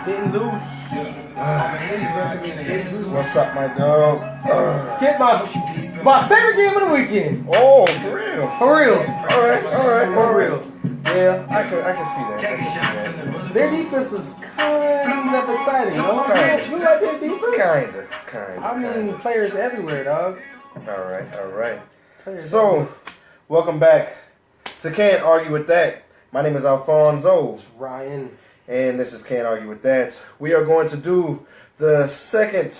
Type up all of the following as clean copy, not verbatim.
Getting loose. What's up, my dog? Get my favorite game of the weekend. Oh, for real? For real. All right. For real. Yeah, I can see that. Their defense is kind of exciting, you know? Kinda. You like their defense? Kinda. I mean, players everywhere, dog. All right. Players So, everywhere. welcome back to Can't Argue With That. My name is Alfonso. It's Ryan. And this is Can't Argue With That. We are going to do the second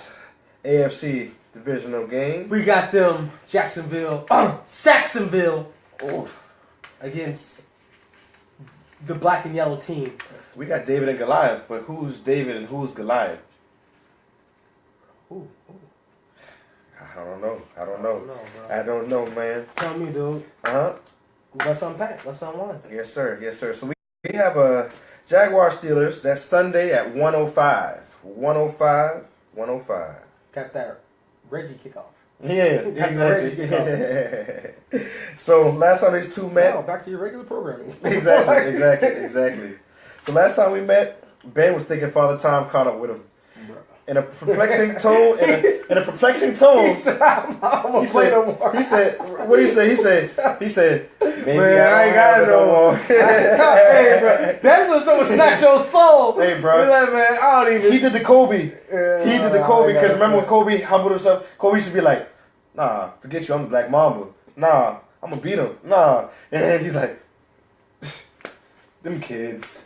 AFC divisional game. We got them Jacksonville, Saxonville against the black and yellow team. We got David and Goliath, but who's David and who's Goliath? Ooh. I don't know, bro. I don't know, man. Tell me, dude. Let's unpack. Let's unwind. Yes, sir. So we have a Jaguar Steelers. That's Sunday at 1:05. 1:05. Got that Reggie kickoff. Yeah, exactly. So last time these two met. Wow, back to your regular programming. Exactly. So last time we met, Ben was thinking Father Time caught up with him. In a perplexing tone, He said, I'm gonna play no more. He said, what did he say? He said, maybe man, I ain't got no more. Hey, bro, that's when someone snatch your soul. Hey, bro. You're like, man, I don't even. He did the Kobe. Because remember when Kobe humbled himself? Kobe used to be like, nah, forget you, I'm the Black Mamba. Nah, I'm gonna beat him. Nah. And then he's like, them kids.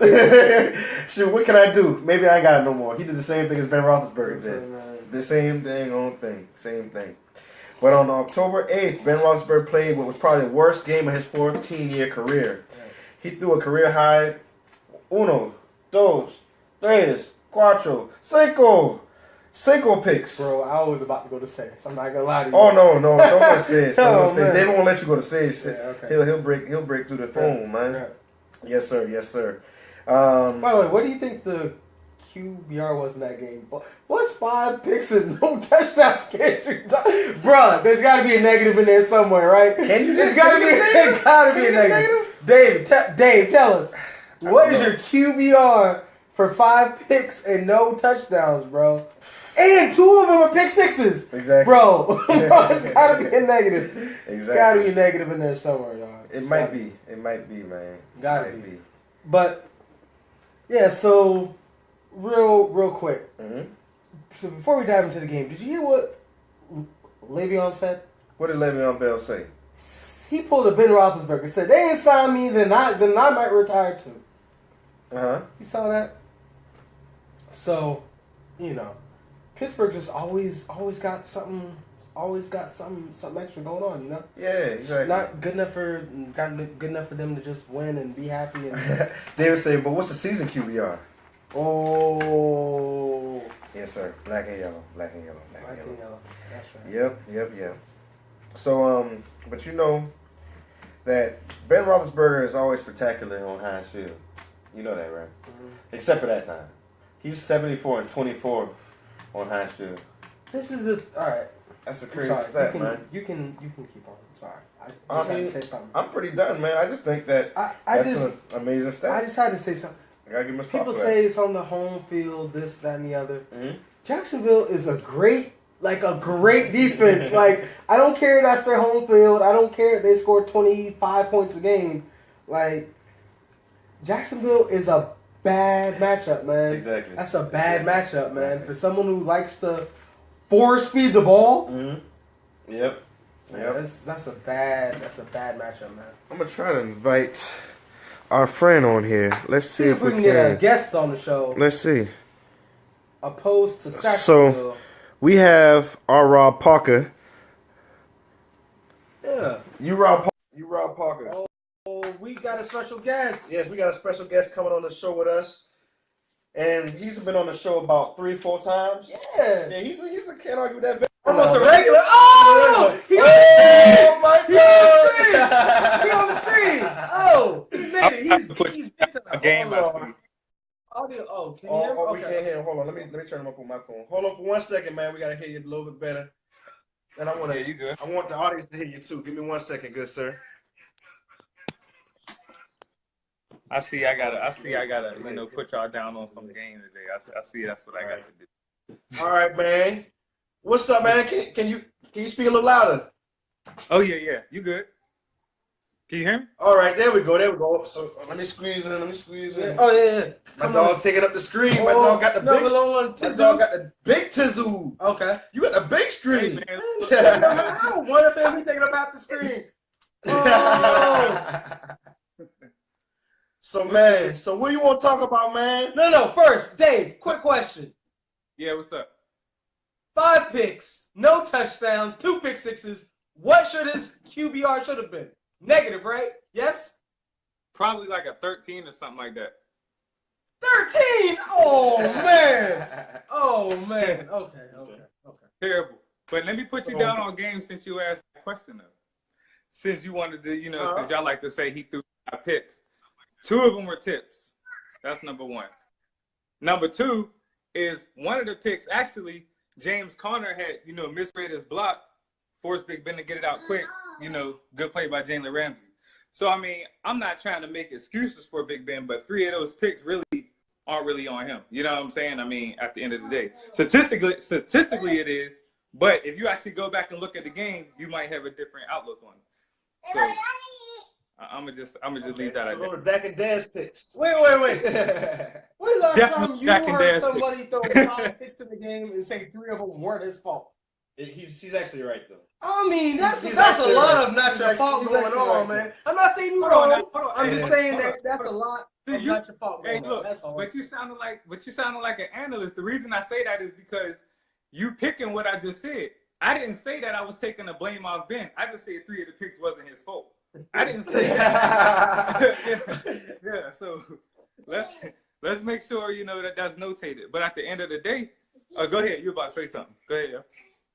Shoot, what can I do? Maybe I ain't got it no more. He did the same thing as Ben Roethlisberger did. The same thing. Same thing. But on October 8th, Ben Roethlisberger played what was probably the worst game of his 14-year career. He threw a career high, 1, 2, 3, 4, 5 picks. Bro, I was about to go to Saints. I'm not gonna lie to you. Oh no, don't go to Saints. Oh, David won't let you go to Saints. Yeah, okay. He'll break through the phone, man. Yeah. Yes, sir. By the way, what do you think the QBR was in that game? What's 5 picks and no touchdowns? Bruh, there's got to be a negative in there somewhere, right? There's got to be a negative. Dave, tell us. What is your QBR for 5 picks and no touchdowns, bro? And 2 of them are pick sixes. Exactly. Bro, it's got to be a negative. Exactly. It's got to be a negative in there somewhere, dog. It might be, man. Gotta be. But yeah, so real quick. Mm-hmm. So before we dive into the game, did you hear what Le'Veon said? What did Le'Veon Bell say? He pulled a Ben Roethlisberger. Said they ain't sign me, then I might retire too. You saw that? So, Pittsburgh just always got something. Always got something extra going on, Yeah, exactly. Not good enough for them to just win and be happy. And David said, but what's the season QBR? Oh, yes, sir. Black and yellow. Black and yellow. That's right. Yep. So, but you know that Ben Roethlisberger is always spectacular on Heinz Field. You know that, right? Mm-hmm. Except for that time, he's 74-24 on Heinz Field. This is all right. That's a crazy stat, man. You can keep on. I'm sorry. I just had to say something. I'm pretty done, man. I just think that that's an amazing stat. I just had to say something. I gotta give him People say it's on the home field, this, that, and the other. Mm-hmm. Jacksonville is a great defense. Like, I don't care that's their home field. I don't care if they score 25 points a game. Like, Jacksonville is a bad matchup, man. Exactly. That's a bad matchup, man. Exactly. For someone who likes to force feed the ball. Mm-hmm. Yep. That's a bad matchup, man. I'm gonna try to invite our friend on here. Let's see if we can get a guest on the show. Let's see. Opposed to Saxonville. So we have our Rob Parker. Yeah. You Rob Parker. Oh, we got a special guest. Yes, we got a special guest coming on the show with us. And he's been on the show about 3-4 times. Yeah. Yeah, he's a can't argue with that. Almost a regular. Oh! He my God! He on the screen. Oh, he made it. He's big time. A game out. Audio. Oh, can you hear him? We can't hear him. Hold on. Let me turn him up on my phone. Hold on for 1 second, man. We gotta hear you a little bit better. And I want to. Yeah, you good. I want the audience to hear you too. Give me 1 second, good sir. I see. I gotta. Put y'all down on some game today. I see. That's what I got to do. All right, man. What's up, man? Can you speak a little louder? Oh yeah. You good? Can you hear me? All right, there we go. So let me squeeze in. Oh yeah. My dog taking up the screen. My dog got the big tizzle. Okay. You got the big screen. Hey, man. I don't want it, man. We taking up half the screen. Oh. So man, what do you want to talk about, man? No. First, Dave. Quick question. Yeah. What's up? 5 picks, no touchdowns, 2 pick sixes. What should his QBR should have been? Negative, right? Yes? Probably like a 13 or something like that. 13? Oh, man. Okay. Terrible. But let me put you down on game since you asked that question, though. Since you wanted to, since y'all like to say he threw 5 picks. 2 of them were tips. That's number 1. Number 2 is one of the picks, actually, James Conner had, misread his block, forced Big Ben to get it out quick. Good play by Jalen Ramsey. So, I mean, I'm not trying to make excuses for Big Ben, but 3 of those picks really aren't really on him. You know what I'm saying? I mean, at the end of the day. Statistically it is, but if you actually go back and look at the game, you might have a different outlook on it. So, I'm gonna just leave that So out there. Dak and Daz picks. Wait. When's the last time you Dak and heard Daz somebody throw 5 picks in the game and say 3 of them weren't his fault? He's actually right, though. I mean, that's a actually lot right. of not your fault going on, man. I'm not saying you're Hold on wrong. now. I'm just saying that's a lot of not your fault Hey, going on. look, That's all. but you sounded like an analyst. The reason I say that is because you picking what I just said. I didn't say that I was taking the blame off Ben. I just said 3 of the picks wasn't his fault. I didn't say that. yeah. So let's make sure that's notated. But at the end of the day, go ahead. You about to say something? Go ahead. Yeah.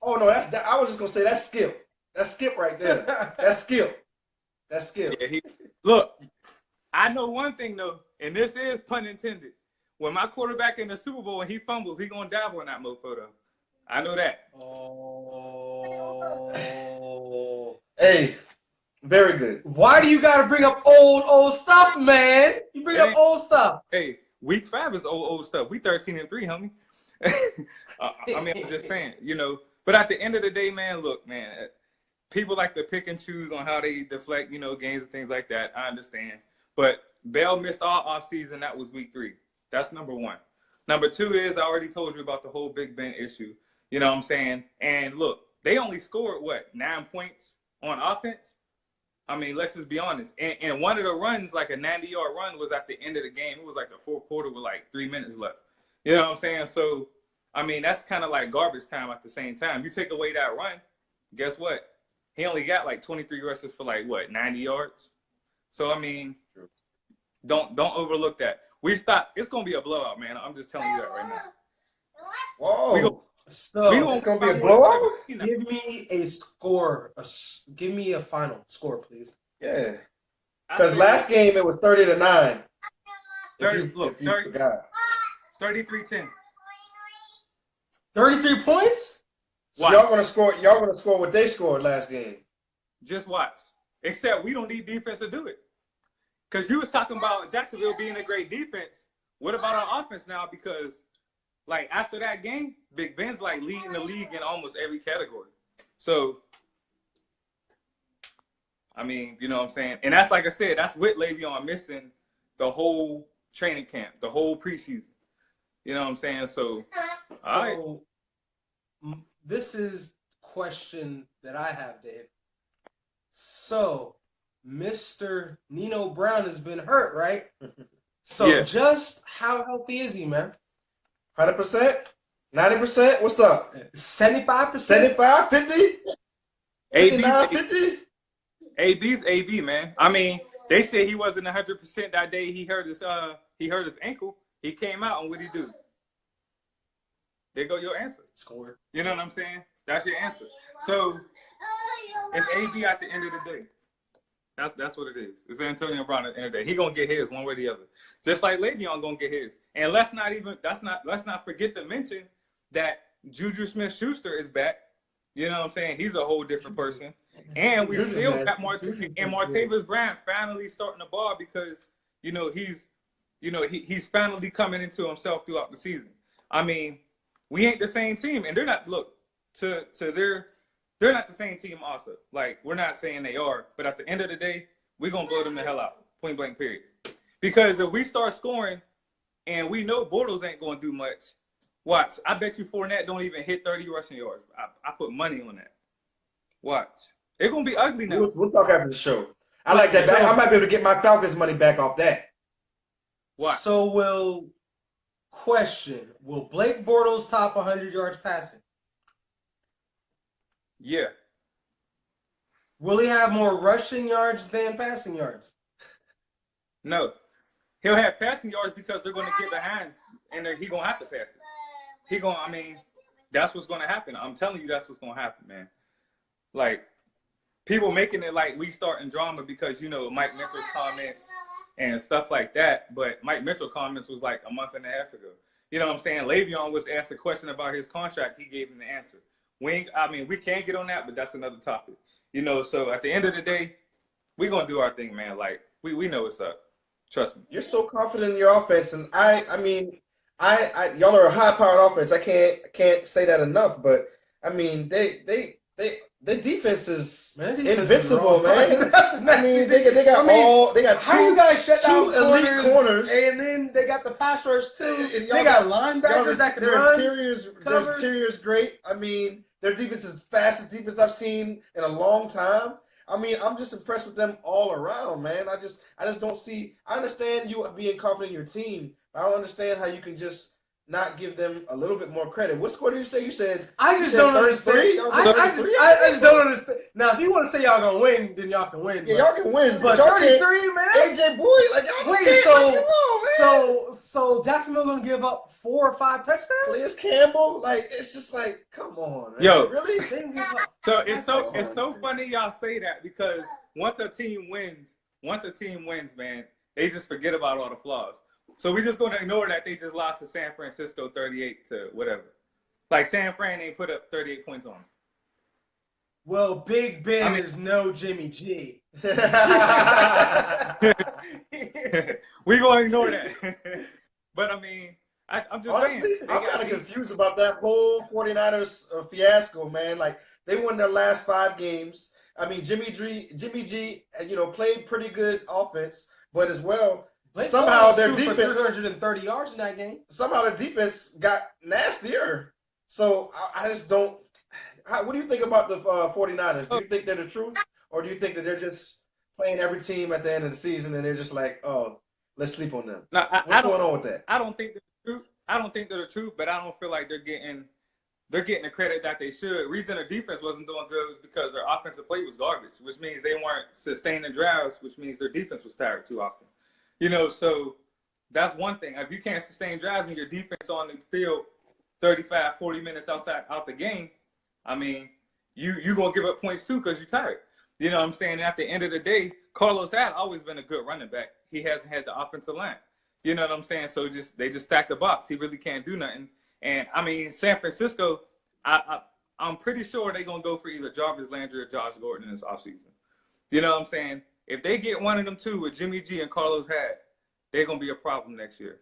Oh no, I was just gonna say that's Skip. That's Skip right there. That's Skip. Yeah, look. I know one thing though, and this is pun intended. When my quarterback in the Super Bowl and he fumbles, he gonna dabble in that mofo though. I know that. Oh. Hey, very good. Why do you gotta bring up old stuff, man? You bring up old stuff. Hey, week 5 is old stuff. We 13-3, homie. I mean, I'm just saying, But at the end of the day, man, look, man, people like to pick and choose on how they deflect, games and things like that. I understand. But Bell missed all offseason. That was week 3. That's number 1. Number 2 is I already told you about the whole Big Ben issue. You know what I'm saying? And look, they only scored, 9 points on offense? I mean, let's just be honest. And one of the runs, like a 90-yard run, was at the end of the game. It was like the 4th quarter with like 3 minutes left. You know what I'm saying? So, I mean, that's kind of like garbage time at the same time. You take away that run, guess what? He only got like 23 rushes for 90 yards? So, I mean, don't overlook that. It's going to be a blowout, man. I'm just telling you that right now. Whoa. So it's going to be a blowout? Give me a score. Give me a final score, please. Yeah. Because last game it was 30-9. 33-10. 33 points? So y'all gonna score what they scored last game. Just watch. Except we don't need defense to do it. Because you was talking about Jacksonville being a great defense. What about our offense now? Because after that game, Big Ben's leading the league in almost every category. So, I mean, you know what I'm saying? And that's like I said, that's with Le'Veon missing the whole training camp, the whole preseason. You know what I'm saying? So all right. This is question that I have, Dave. So, Mr. Nino Brown has been hurt, right? So just how healthy is he, man? 100%? 90%? What's up? 75%? 75? 50? 50? AB's AB, man. I mean, they said he wasn't 100% that day. He hurt his ankle. He came out, and what'd he do? There go your answer. Score. You know what I'm saying? That's your answer. So it's AB at the end of the day. That's what it is. It's Antonio Brown at the end of the day. He gonna get his one way or the other. Just like Le'Veon gonna get his. And let's not forget to mention that Juju Smith-Schuster is back. You know what I'm saying? He's a whole different person. And we still got Martavis Bryant finally starting the ball because he's finally coming into himself throughout the season. I mean, we ain't the same team, and they're not. Look, they're not the same team. Also, like, we're not saying they are, but at the end of the day, we're gonna blow them the hell out. Point blank. Period. Because if we start scoring, and we know Bortles ain't gonna do much, watch. I bet you Fournette don't even hit 30 rushing yards. I put money on that. Watch. It's gonna be ugly now. We'll talk after the show. I like that. I might be able to get my Falcons money back off that. What? So will Blake Bortles top 100 yards passing? Yeah. Will he have more rushing yards than passing yards? No. He'll have passing yards because they're going to get behind, and he's going to have to pass it. That's what's going to happen. I'm telling you, that's what's going to happen, man. Like, people making it like we starting drama because, Mike Mitchell's comments and stuff like that. But Mike Mitchell comments was like a month and a half ago. You know what I'm saying? Le'Veon was asked a question about his contract. He gave him the answer. We can't get on that, but that's another topic. So at the end of the day, we're going to do our thing, man. Like, we know what's up. Trust me. You're so confident in your offense, and I mean, y'all are a high-powered offense. I can't say that enough, but I mean, the defense is invincible, man. I mean, they got how you guys shut down two elite corners, and then they got the pass rush too. And they got linebackers that can run. Their interior is great. I mean, their defense is the fastest defense I've seen in a long time. I mean, I'm just impressed with them all around, man. I just don't see. I understand you being confident in your team, but I don't understand how you can just not give them a little bit more credit. What score did you say? You said I just don't understand. I just don't understand. Now, if you want to say y'all gonna win, then y'all can win. Yeah, y'all can win. But 33, man. AJ Boyd, like y'all just can't. Come on, man. So Jacksonville gonna give up 4 or 5 touchdowns? Calais Campbell, like, it's just like, come on, man. Yo, really? So it's so funny y'all say that because once a team wins, man, they just forget about all the flaws. So we're just going to ignore that they just lost to San Francisco 38 to whatever. Like, San Fran ain't put up 38 points on them. Well, Big Ben is no Jimmy G. We're going to ignore that. But, I mean, I'm just honestly saying. I'm kind of confused about that whole 49ers fiasco, man. Like, they won their last 5 games. I mean, Jimmy G, played pretty good offense, but as well, somehow their defense 330 yards in that game. Somehow their defense got nastier. So I just don't. What do you think about the 49ers? Do you think they're the truth, or do you think that they're just playing every team at the end of the season and they're just like, oh, let's sleep on them? No, what's going on with that? I don't think they're the truth. I don't think they're the truth, but I don't feel like they're getting the credit that they should. Reason their defense wasn't doing good was because their offensive play was garbage, which means they weren't sustaining drives, which means their defense was tired too often. So that's one thing. If you can't sustain drives and your defense on the field 35, 40 minutes out the game, I mean, you going to give up points too because you're tired. You know what I'm saying? And at the end of the day, Carlos had always been a good running back. He hasn't had the offensive line. You know what I'm saying? So they just stack the box. He really can't do nothing. And, I mean, San Francisco, I'm pretty sure they're going to go for either Jarvis Landry or Josh Gordon in this offseason. You know what I'm saying? If they get one of them two with Jimmy G and Carlos Hyde, they're going to be a problem next year.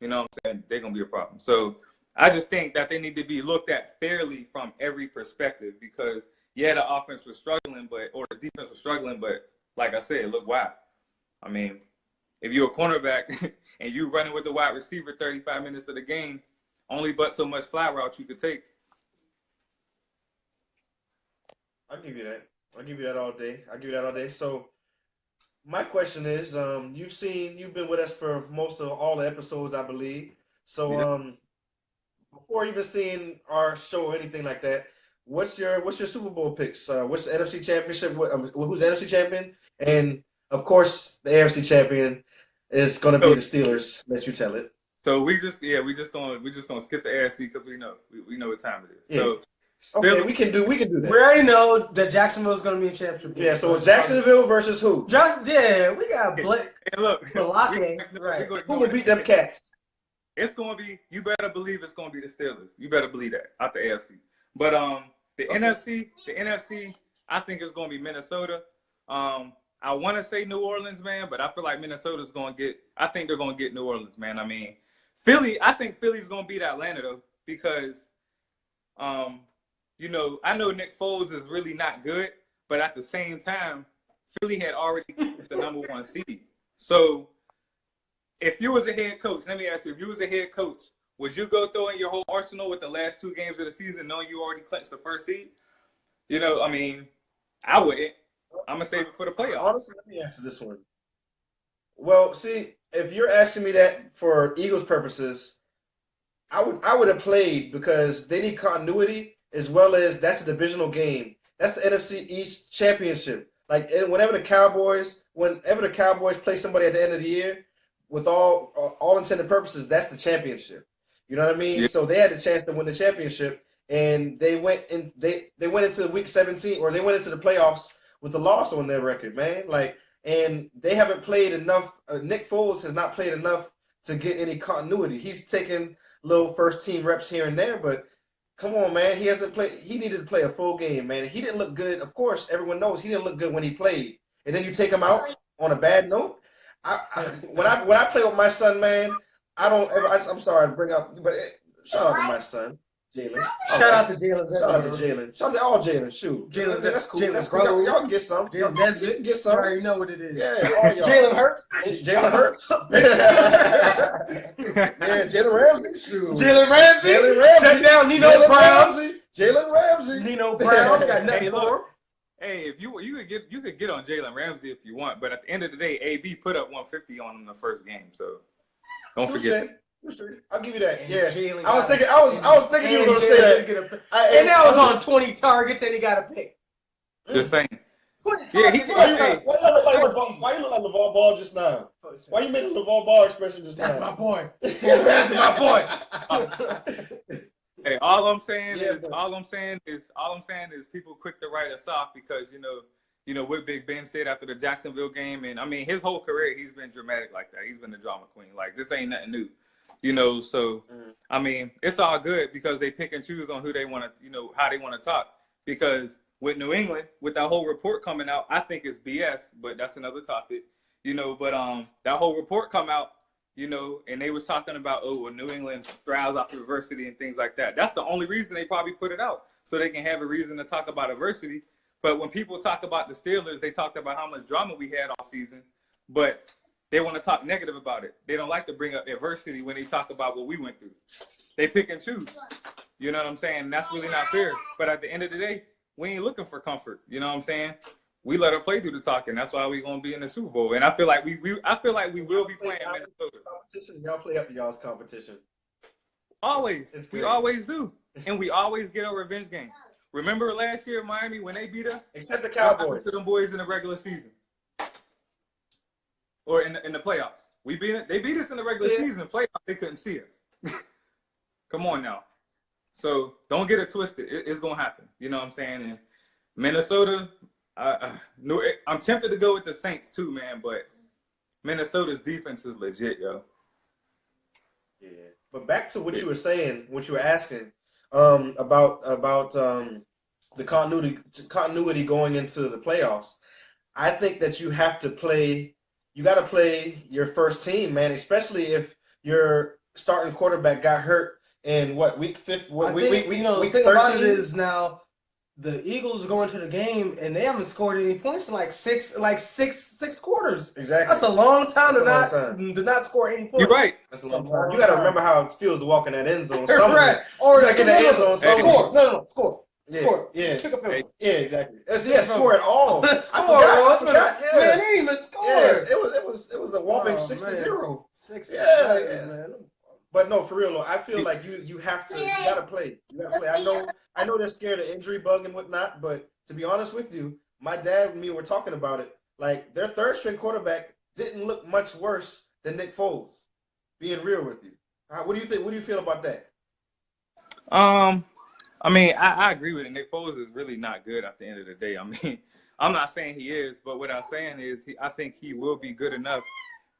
You know what I'm saying? They're going to be a problem. So I just think that they need to be looked at fairly from every perspective because, yeah, the offense was struggling, or the defense was struggling, but like I said, look, wow. I mean, if you're a cornerback and you running with the wide receiver 35 minutes of the game, only but so much fly route you could take. I'll give you that. I'll give you that all day. So my question is, you've been with us for most of all the episodes, I believe. So before even seeing our show or anything like that, what's your Super Bowl picks? What's the NFC championship? Who's the NFC champion? And of course, the AFC champion is going to be the Steelers. Let you tell it. So we just gonna skip the AFC because we know what time it is. Yeah. So okay, we can do that. We already know that Jacksonville is going to be a championship. Yeah, so it's Jacksonville versus who? We got Blake. Hey, look, right. Who will beat them cats? It's going to be. You better believe it's going to be the Steelers. You better believe that out the AFC. But NFC, I think it's going to be Minnesota. I I want to say New Orleans, man, but I feel like Minnesota's going to get. I think they're going to get New Orleans, man. I mean, Philly. I think Philly's going to beat Atlanta though, because, you know, I know Nick Foles is really not good, but at the same time, Philly had already the #1 seed. So, if you was a head coach, let me ask you: if you was a head coach, would you go throw in your whole arsenal with the last 2 games of the season, knowing you already clinched the first seed? You know, I mean, I wouldn't. I'm gonna save it for the playoffs. Honestly, let me answer this one. Well, see, if you're asking me that for Eagles purposes, I would have played because they need continuity as well as that's a divisional game. That's the NFC East Championship. Like whenever the Cowboys play somebody at the end of the year, with all intended purposes, that's the championship. You know what I mean? Yeah. So they had the chance to win the championship, and they went into week 17, or they went into the playoffs with a loss on their record, man. Like, and they haven't played enough. Nick Foles has not played enough to get any continuity. He's taken little first team reps here and there, but come on, man. He hasn't played. He needed to play a full game, man. He didn't look good. Of course, everyone knows he didn't look good when he played. And then you take him out on a bad note. When I play with my son, man, I don't ever. I'm sorry to bring up, but shout out to my son, Jalen. Shout out to Jalen. Shout out to Jalen. Shout out to all Jalen. Shoot, Jalen, that's cool. Jalen, That's cool. bro. Y'all can get some. Y'all can get some. You already know what it is. Yeah, all y'all. Jalen Hurts. Jalen Hurts. Yeah, Jalen Ramsey. Shoot. Jalen Ramsey. Jalen Ramsey. Shut down Nino Jalen Brown. Ramsey. Jalen Ramsey. Nino Brown. Got nothing Hey, for look. him. Hey, if you could get on Jalen Ramsey if you want, but at the end of the day, AB put up 150 on him the first game, so don't forget. I'll give you that. And Yeah, Jalen I was got thinking you were gonna say that. And that was on 20 targets, and he got a pick. Just saying. 20 Yeah, targets. Why you look like LeVar Ball just now? Why you made a LeVar Ball expression just That's now? my boy. Jalen Ramsey, my boy. Hey, all I'm saying is people quick to write us off because you know what Big Ben said after the Jacksonville game, and I mean his whole career he's been dramatic like that. He's been the drama queen. Like this ain't nothing new, you know. So I mean it's all good because they pick and choose on who they want to, how they want to talk. Because with New England, with that whole report coming out, I think it's BS, but that's another topic, But that whole report come out. And they was talking about, New England thrives off adversity and things like that. That's the only reason they probably put it out, so they can have a reason to talk about adversity. But when people talk about the Steelers, they talked about how much drama we had all season, but they want to talk negative about it. They don't like to bring up adversity when they talk about what we went through. They pick and choose. You know what I'm saying? That's really not fair. But at the end of the day, we ain't looking for comfort. You know what I'm saying? We let her play through the talking. That's why we're gonna be in the Super Bowl. And I feel like we will be playing Minnesota. Competition. Y'all play up to y'all's competition. Always. We always do. And we always get a revenge game. Remember last year in Miami when they beat us? Except the Cowboys. To them boys in the regular season. Or in the playoffs. They beat us in the regular season. Playoffs, they couldn't see us. Come on now. So don't get it twisted. It's gonna happen. You know what I'm saying? And Minnesota. I'm tempted to go with the Saints too, man, but Minnesota's defense is legit, yo. Yeah, but back to what you were saying, what you were asking about the continuity going into the playoffs. I think that you have to play. You got to play your first team, man, especially if your starting quarterback got hurt in week 5? Week the thing about it is now. The Eagles go into the game and they haven't scored any points in like six quarters. Exactly. That's a long time to not score any points. You're right. That's a long time. You got to remember how it feels to walk in that end zone. Right. Or get in the end zone. Score. No, score. Yeah. Score. Yeah. Kick a field goal. Yeah, exactly. Score at all. Score. I forgot. Yeah. Man, they didn't even score. Yeah, it was a whopping 6-0. 6-0. Yeah. Man. But no, for real, I feel like you have to. You gotta play. You gotta play. I know they're scared of injury bug and whatnot, but to be honest with you, my dad and me were talking about it. Like their third string quarterback didn't look much worse than Nick Foles. Being real with you, what do you think? What do you feel about that? I mean, I agree with it. Nick Foles is really not good at the end of the day. I mean, I'm not saying he is, but what I'm saying is I think he will be good enough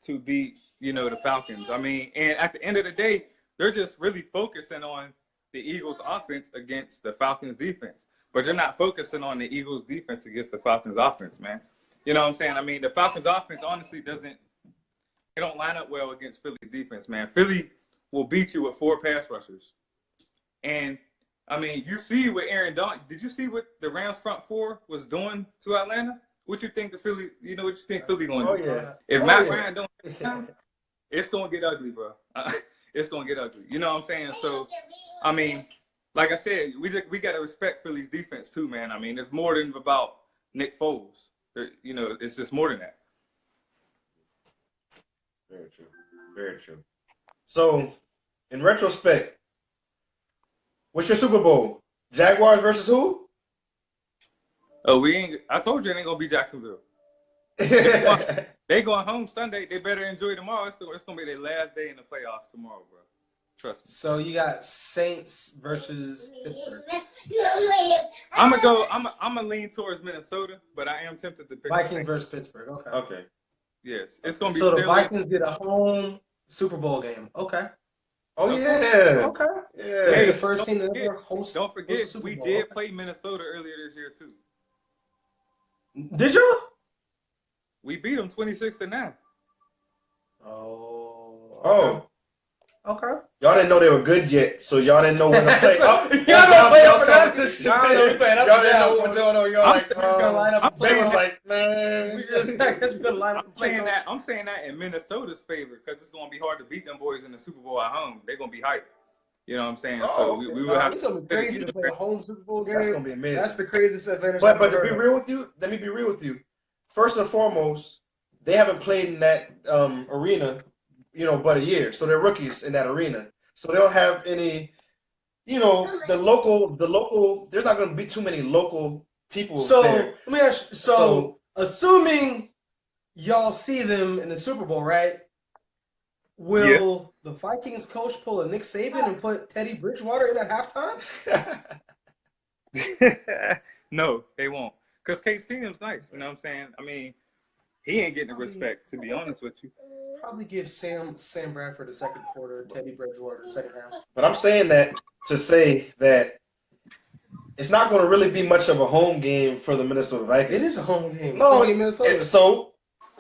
to beat, the Falcons. I mean, and at the end of the day, they're just really focusing on the Eagles' offense against the Falcons' defense. But they're not focusing on the Eagles' defense against the Falcons' offense, man. You know what I'm saying? I mean, the Falcons offense honestly they don't line up well against Philly's defense, man. Philly will beat you with 4 pass rushers. And, I mean, you see what Aaron Donald, did you see what the Rams front 4 was doing to Atlanta? What you think Philly going to do? Yeah. If Matt Ryan don't it's going to get ugly, bro. It's going to get ugly. You know what I'm saying? So, I mean, like I said, we got to respect Philly's defense too, man. I mean, it's more than about Nick Foles. You know, it's just more than that. Very true. Very true. So, in retrospect, what's your Super Bowl? Jaguars versus who? Oh, I told you it ain't gonna be Jacksonville. They going home Sunday. They better enjoy tomorrow. It's gonna be their last day in the playoffs tomorrow, bro. Trust me. So you got Saints versus Pittsburgh. I'm gonna lean towards Minnesota, but I am tempted to pick Vikings versus Pittsburgh. Okay. Okay. Yes, it's gonna be. So the Vikings get a home Super Bowl game. Okay. Oh yeah. Okay. Yeah. Hey, the first team to ever host. Don't forget, Super we Bowl. did play Minnesota earlier this year too. Did you? We beat them 26-9. Oh. Okay. Y'all didn't know they were good yet, so y'all didn't know when to play up. Y'all don't play up for that. competition. Y'all don't play up Y'all for didn't know that. what going on. Y'all like, line up they was players. like, man. I'm saying that in Minnesota's favor because it's gonna be hard to beat them boys in the Super Bowl at home. They're gonna be hyped. You know what I'm saying? Oh, so okay. we will have It's gonna be crazy to play a home Super Bowl game. That's gonna be amazing. That's the craziest advantage. But to be real with you, let me be real with you. First and foremost, they haven't played in that arena, but a year. So they're rookies in that arena. So they don't have any, the local. There's not going to be too many local people there. Let me ask you. So assuming y'all see them in the Super Bowl, right? Will the Vikings coach pull a Nick Saban and put Teddy Bridgewater in at halftime? No, they won't. Because Case Keenum's nice. You know what I'm saying? I mean, he ain't getting the respect, to be honest with you. Probably give Sam Bradford the second quarter, Teddy Bridgewater the second half. But I'm saying that to say that it's not going to really be much of a home game for the Minnesota Vikings. It is a home game. No, it's Minnesota. So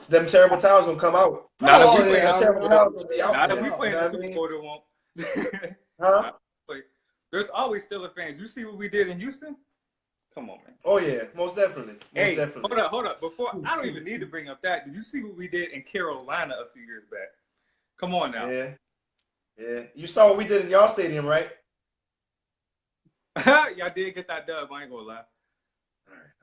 them terrible towns going to come out. Now Them terrible towns going to be out. Now that we play in the Super Bowl, they won't. Huh? There's always Steelers fans. You see what we did in Houston? Come on, man. Oh, yeah. Most definitely. Hold up. Before, I don't even need to bring up that. Did you see what we did in Carolina a few years back? Come on now. Yeah. You saw what we did in y'all stadium, right? Y'all did get that dub. I ain't gonna lie. All right.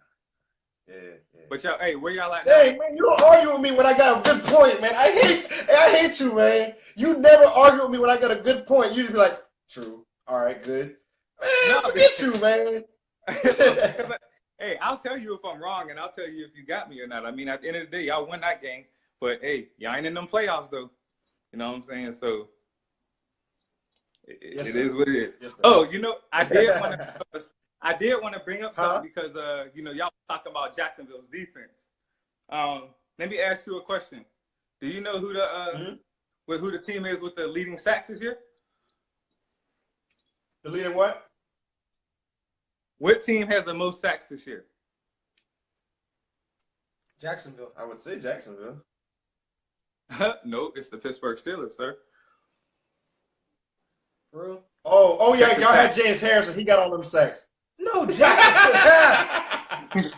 Yeah. But y'all, hey, where y'all at? Hey, man, you don't argue with me when I got a good point, man. I hate you, man. You never argue with me when I got a good point. You just be like, true. All right, good. Man, forget you, man. Hey, I'll tell you if I'm wrong, and I'll tell you if you got me or not. I mean, at the end of the day, y'all won that game. But, hey, y'all ain't in them playoffs, though. You know what I'm saying? So, it is what it is. Yes, oh, I did want to bring up something because, y'all talking about Jacksonville's defense. Let me ask you a question. Do you know who the team is with the leading sacks this year? The leading what? What team has the most sacks this year? Jacksonville. I would say Jacksonville. No, it's the Pittsburgh Steelers, sir. For real? Oh yeah, y'all had James Harrison. He got all them sacks. No, Jacksonville.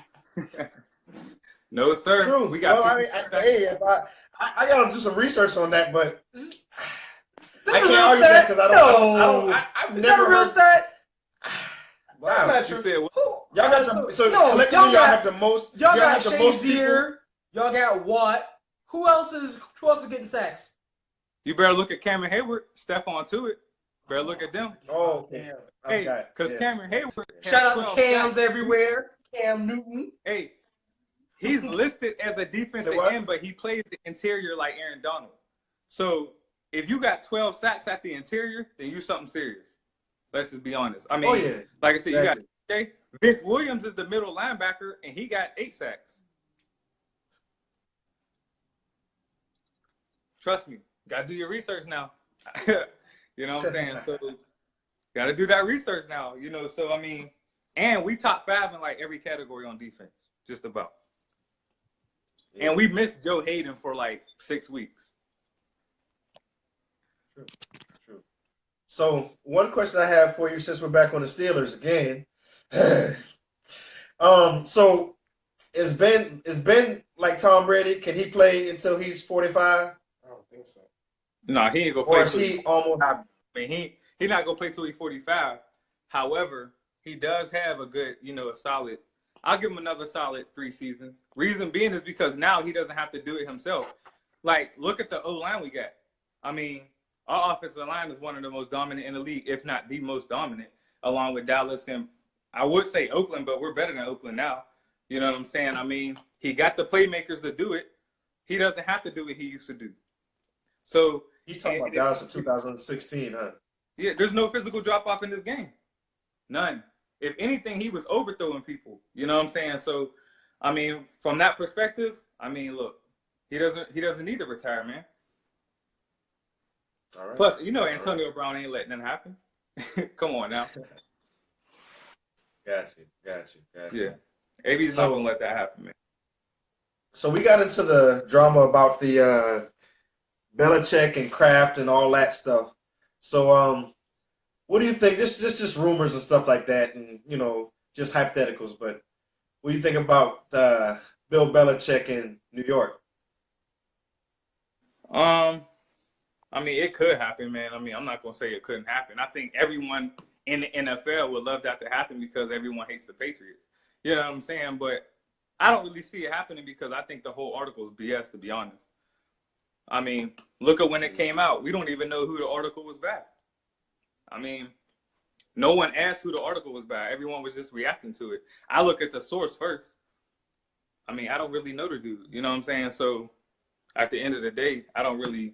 No, sir. True. We got. I gotta do some research on that, but I a can't real argue stat? that because I don't. I've Is never that a real heard. stat? Wow. That's You not said true. what? Y'all got the collectively y'all got- have the most. Y'all got have the most people. Shazier. Y'all got Watt. Who else is getting sacks? You better look at Cameron Hayward, Stephon Tuitt. Better look at them. Oh, Damn. Hey, because Cameron Hayward. has Shout out 12 to Cams sacks. everywhere. Cam Newton. Hey, he's listed as a defensive Say what? end, but he plays the interior like Aaron Donald. So if you got 12 sacks at the interior, then you're something serious. Let's just be honest. I mean, like I said, Exactly. you got Vince Williams is the middle linebacker, and he got 8 sacks. Trust me, gotta do your research now. You know what I'm saying? So gotta do that research now. So I mean, and we top 5 in like every category on defense, just about. And we missed Joe Hayden for like 6 weeks. True. So one question I have for you, since we're back on the Steelers again. So is Ben like Tom Brady? Can he play until he's 45? I don't think so. No, he ain't gonna play. Or is he almost? I mean, he not gonna play till he's 45. However, he does have a good, a solid. I'll give him another solid 3 seasons. Reason being is because now he doesn't have to do it himself. Like, look at the O-line we got. I mean, our offensive line is one of the most dominant in the league, if not the most dominant, along with Dallas and I would say Oakland, but we're better than Oakland now. You know what I'm saying? I mean, he got the playmakers to do it. He doesn't have to do what he used to do. So he's talking about Dallas in 2016, huh? Yeah, there's no physical drop-off in this game. None. If anything, he was overthrowing people. You know what I'm saying? So, I mean, from that perspective, I mean, look, he doesn't need to retire, man. All right. Plus, Antonio Brown ain't letting that happen. Come on now. Got you. Yeah. AB's not going to let that happen, man. So we got into the drama about the Belichick and Kraft and all that stuff. So, what do you think? This just rumors and stuff like that, and just hypotheticals. But what do you think about Bill Belichick in New York? I mean, it could happen, man. I mean, I'm not gonna say it couldn't happen. I think everyone in the NFL would love that to happen because everyone hates the Patriots. You know what I'm saying? But I don't really see it happening because I think the whole article is BS, to be honest. I mean, look at when it came out. We don't even know who the article was by. I mean, no one asked who the article was by. Everyone was just reacting to it. I look at the source first. I mean, I don't really know the dude. You know what I'm saying? So at the end of the day, I don't really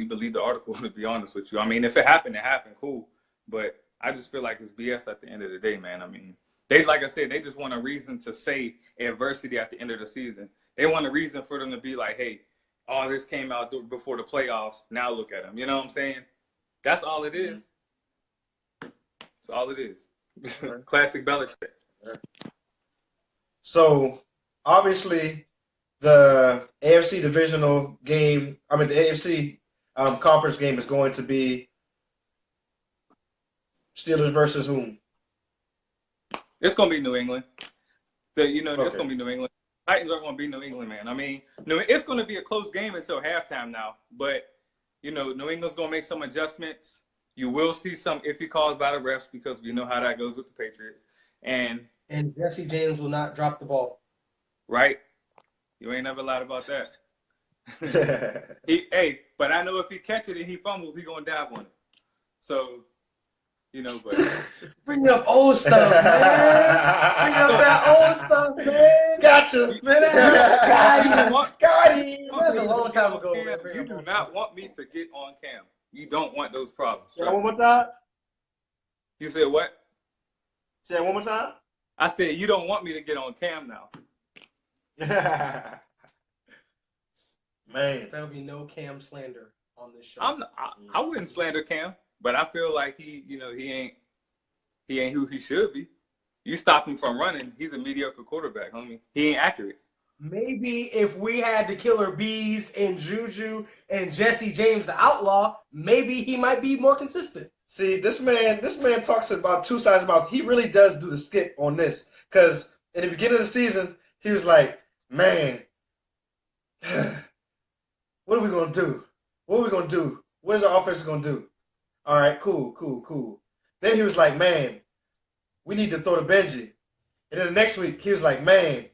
believe the article, to be honest with you. I mean, if it happened, cool. But I just feel like it's BS at the end of the day, man. I mean, like I said, they just want a reason to say adversity at the end of the season. They want a reason for them to be like, hey, oh, this came out before the playoffs. Now look at them. You know what I'm saying? That's all it is. That's all it is. Classic Belichick. So, obviously, the AFC divisional game, the AFC conference game is going to be Steelers versus whom? It's going to be New England. It's Okay. going to be New England. Titans are going to be New England, man. I mean, it's going to be a close game until halftime now. But, New England's going to make some adjustments. You will see some iffy calls by the refs because we know how that goes with the Patriots. And Jesse James will not drop the ball. Right? You ain't never lied about that. But I know if he catch it and he fumbles, he going to dive on it. So, but Bring up old stuff, man. Bring up that old stuff, man. Gotcha. Got him. That's a long time ago, man. You do not want me to get on cam. You don't want those problems. Say one more time. You said what? Say it one more time. I said you don't want me to get on cam now. Man. There will be no Cam slander on this show. I wouldn't slander Cam, but I feel like he ain't who he should be. You stop him from running, he's a mediocre quarterback, homie. He ain't accurate. Maybe if we had the killer bees and Juju and Jesse James the outlaw, maybe he might be more consistent. See, this man talks about two sides of his mouth. He really does do the skip on this. Because in the beginning of the season, he was like, man, what are we going to do? What are we going to do? What is our offense going to do? All right, cool. Then he was like, man, we need to throw to Benji. And then the next week, he was like, man,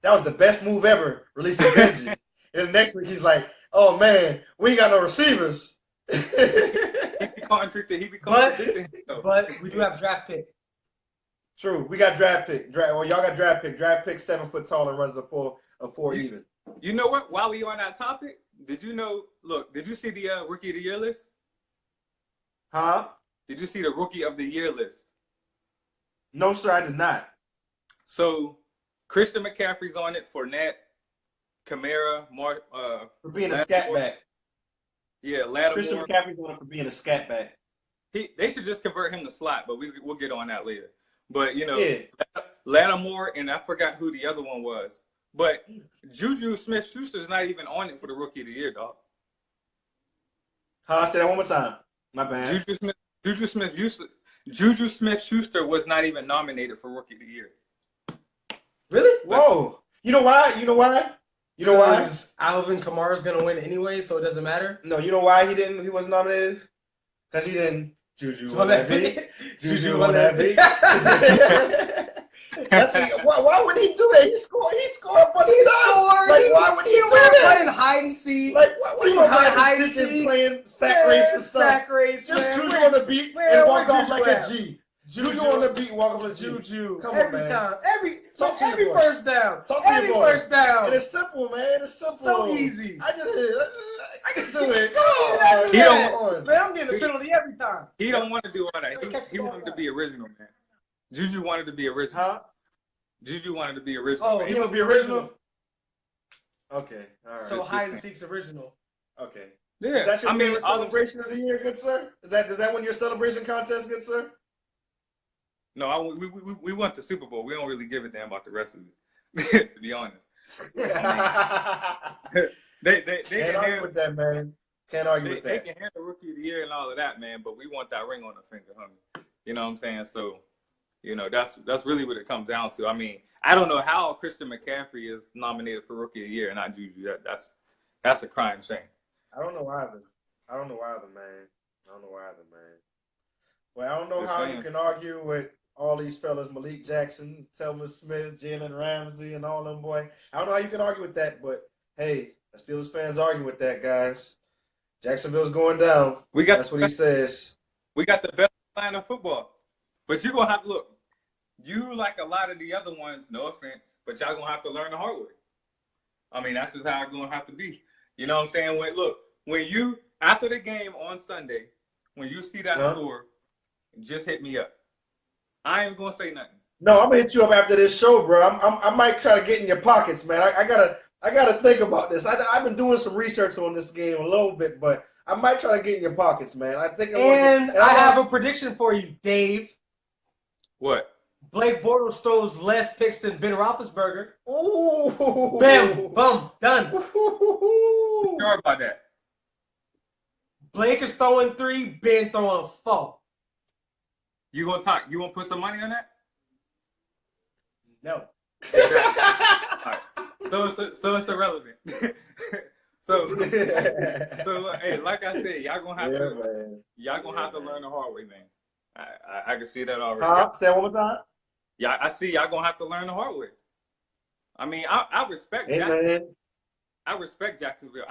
that was the best move ever, releasing Benji. And then the next week, he's like, oh, man, we ain't got no receivers. He be contradicting. But we do have draft pick. True. We got draft pick. Y'all got draft pick. Draft pick 7 foot tall and runs a four even. You know what? While we on that topic, did you see the Rookie of the Year list? Huh? Did you see the Rookie of the Year list? No, sir, I did not. So, Christian McCaffrey's on it, Fournette, Kamara, for being a scat back. Yeah, Lattimore. Christian McCaffrey's on it for being a scat back. They should just convert him to slot, but we'll get on that later. But, Yeah. Lattimore, and I forgot who the other one was. But Juju Smith-Schuster's not even on it for the Rookie of the Year, dog. Say that one more time. My bad. Juju Smith-Schuster was not even nominated for Rookie of the Year. Really? Whoa. You know why? Alvin Kamara's gonna win anyway, so it doesn't matter. No, you know why he wasn't nominated? Because he didn't. Juju on that beat. Juju on that beat. Why would he do that? He scored for the times. Like, why would he do that? Playing hide and seek. Like, why you hide and seek playing sack race and stuff? Sack race, just man. Juju on the beat and walk off like a G. Juju Juju on the beat, walk off like a G. Juju. Come every on, man. time. Every boy. first down. Every first down. And it's simple, man. It's simple. So easy. I can do it. Come on. Man, I'm getting a penalty every time. He don't want to do all that. He wanted to be original, man. Juju wanted to be original. Huh? Juju wanted to be original. Oh, man. He must be original? Okay. All right. So hide and seek's original. Okay. Yeah. Is that your favorite celebration of the year, good sir? Does that win your celebration contest, good sir? No, we want the Super Bowl. We don't really give a damn about the rest of it, to be honest. They can't argue with that, man. Can't argue with that. They can handle Rookie of the Year and all of that, man, but we want that ring on the finger, homie. You know what I'm saying? So, that's really what it comes down to. I mean, I don't know how Christian McCaffrey is nominated for Rookie of the Year and not Juju. That's a crime shame. I don't know either, man. Well, I don't know how you can argue with all these fellas, Malik Jackson, Telvin Smith, Jalen Ramsey, and all them, boy. I don't know how you can argue with that, but hey, the Steelers fans argue with that, guys. Jacksonville's going down. That's what he says. We got the best line of football. But you're going to have to look. You, like a lot of the other ones, no offense, but y'all going to have to learn the hard way. I mean, that's just how it's going to have to be. You know what I'm saying? When you, after the game on Sunday, when you see that score, just hit me up. I ain't gonna say nothing. No, I'm gonna hit you up after this show, bro. I might try to get in your pockets, man. I gotta think about this. I've been doing some research on this game a little bit, but I might try to get in your pockets, man. I have a prediction for you, Dave. What? Blake Bortles throws less picks than Ben Roethlisberger. Ooh. Bam, boom, done. Sure about that. Blake is throwing 3, Ben throwing 4. You gonna put some money on that? No. Right. So it's irrelevant. so hey, like I said, y'all gonna have to learn the hard way, man. I can see that already. Say it one more time. Yeah, I see y'all gonna have to learn the hard way. I mean, I respect I respect Jacksonville.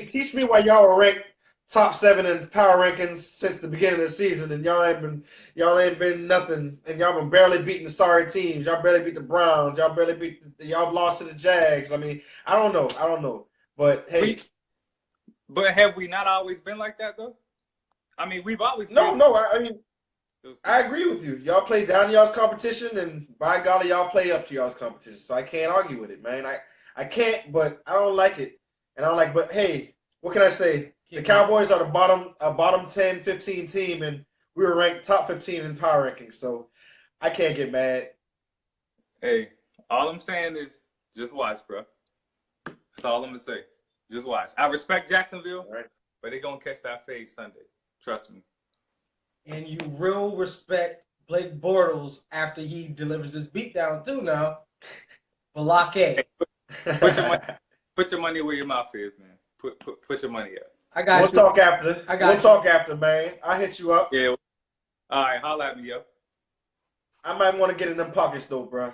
Teach me why y'all were ranked top 7 in power rankings since the beginning of the season, and y'all ain't been nothing, and y'all been barely beating the sorry teams. Y'all barely beat the Browns. Y'all lost to the Jags. I mean, I don't know. But hey, but have we not always been like that though? I mean, we've always I mean, I agree with you. Y'all play down to y'all's competition, and by golly, y'all play up to y'all's competition. So I can't argue with it, man. I can't, but I don't like it, and I don't like. But hey, what can I say? The Cowboys are a bottom 10, 15 team, and we were ranked top 15 in power rankings, so I can't get mad. Hey, all I'm saying is just watch, bro. That's all I'm going to say. Just watch. I respect Jacksonville, but they're going to catch that fade Sunday. Trust me. And you will respect Blake Bortles after he delivers his beatdown, too, now. Balake. Hey, put your money where your mouth is, man. Put your money up. We'll talk after. Talk after, man. I'll hit you up. Yeah. All right, holla at me, yo. I might want to get in them pockets though, bro.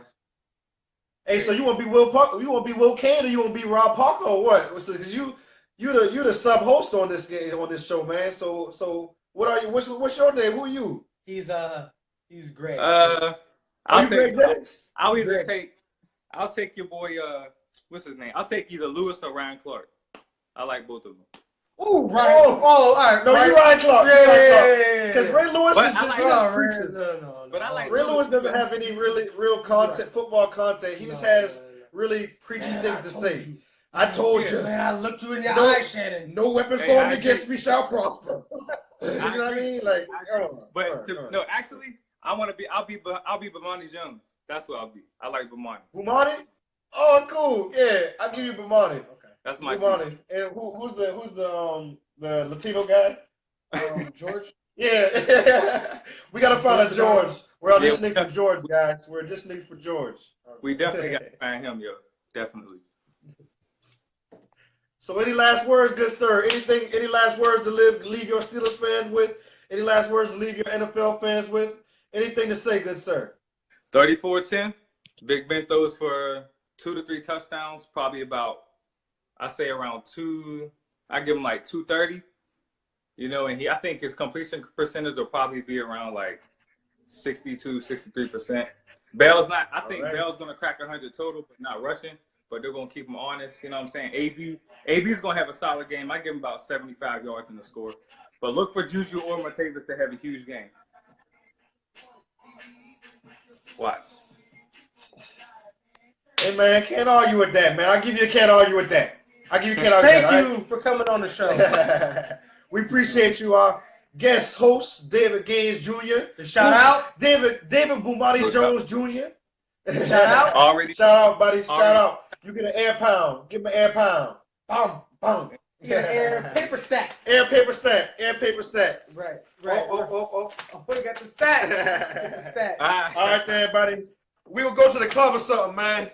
Hey, so you want to be Will Parker? You want to be Will Kane, or you want to be Rob Parker, or what? Because you the sub host on this show, man. So what are you? What's your name? Who are you? He's Greg. I'll take your boy. What's his name? I'll take either Lewis or Ryan Clark. I like both of them. Ooh, Ryan. All right. No, you're Ryan Clark. Yeah. Because Ray Lewis is just preachers. No. But I like Ray Lewis doesn't have any real content, football content. He just has really preachy things to say. I told you. Man, I looked you in your eye, Shannon. No weapon formed against me shall prosper. You know what I mean? Like, actually, I'll be Bomani Jones. That's what I'll be. I like Bomani. Bomani? Oh, cool. Yeah, I'll give you Bomani. Okay. That's my Bomani. And who's the Latino guy? George? Yeah. We gotta find a George. We're auditioning for George, guys. We're auditioning for George. We definitely got to find him, yo. Definitely. So any last words, good sir? Any last words to leave your Steelers fans with? Any last words to leave your NFL fans with? Anything to say, good sir? 34-10. Big Ben throws for 2 to 3 touchdowns, probably about, I say around 2. I give him like 230. You know, and I think his completion percentage will probably be around like 62, 63%. Bell's not, I think Bell's going to crack 100 total, but not rushing. But they're going to keep him honest. You know what I'm saying? AB's going to have a solid game. I give him about 75 yards in the score. But look for Juju or Martavis to have a huge game. Watch. Hey, man, can't argue with that, man. I'll give you a can't argue with that. Thank you for coming on the show. We appreciate you, our guest host, David Gaines Jr. Shout out. David Boomani Jones Jr. Shout out. Already. Shout out, buddy. Shout out. You get an air pound. Give him an air pound. Bum. You get an air paper stack. Air paper stack. Air paper stack. Right. Oh. We got the stack. All All right, then, buddy. We will go to the club or something, man.